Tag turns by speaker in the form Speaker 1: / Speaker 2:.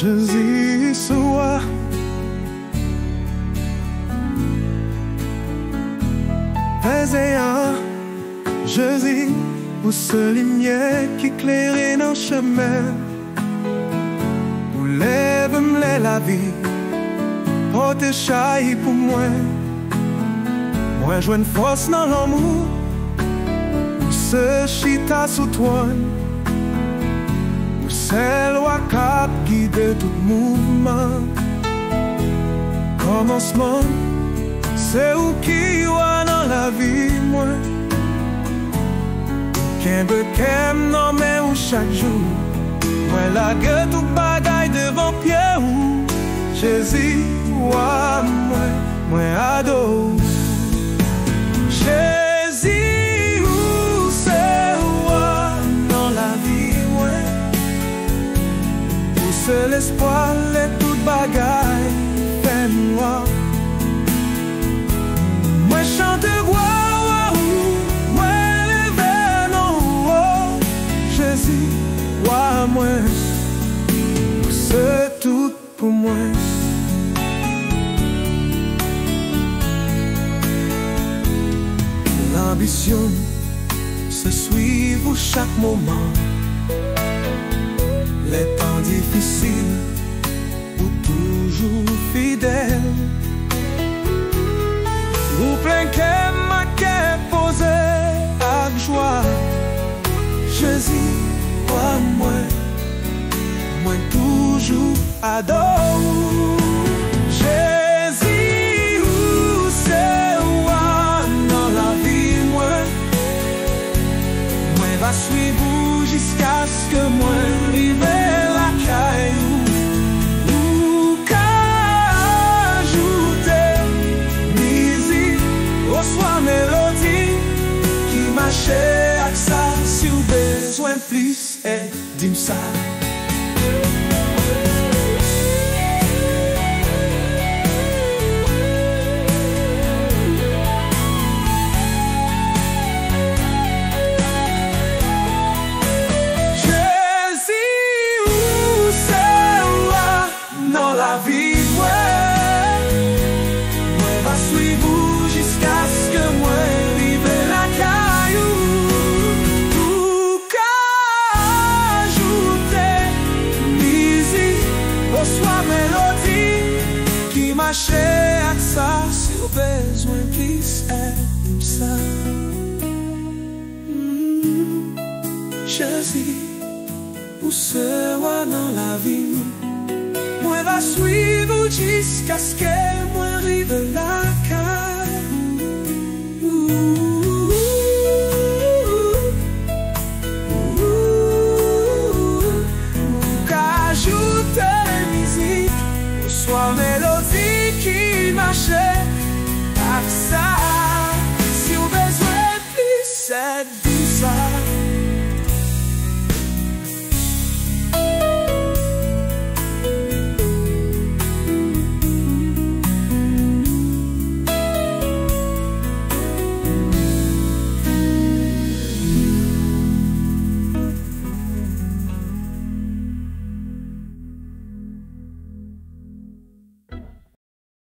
Speaker 1: Jésus soit. Faisais un Jésus pour ce lumière qui éclairait nos chemins. Pour lève-moi la vie, pour te chailler pour moi. Moi, je une force dans l'amour, pour ce chita sous toi. Pour celle qui a guidé tout mouvement. Commencement, c'est où qui va dans la vie, moi. Qu'un peu qu'aime non mais où chaque jour. Moi la gueule tout bagaille devant pied où Jésus, ouah, moi adore. Jésus, où c'est ouah dans la vie, moi. Où c'est l'espoir, les tout bagaille fait moi. Moi chante gloire, moi levé non, Jésus, ouah, moi, c'est tout pour moi. L'ambition, c'est suivre chaque moment. Les temps difficiles, ou toujours fidèle. Ou plein qu'est ma qu'est posé avec joie. Jésus, moi toujours adore. Jésus, où c'est ouah dans la vie, moi va suivre jusqu'à ce que moi arrive la caillou. Soit mélodie qui marchait avec ça. Si vous besoin plus, dis-moi ça. Jésus, où c'est ouah dans la vie, moi va suivre jusqu'à ce que moi arrive la caillou. Tout qu'à ajouter musique au soir mélodie qui marchait avec ça. Si au besoin plus aime ça. Jésus, où sera dans la vie, moi va suivre jusqu'à ce que moi arrive la caillou.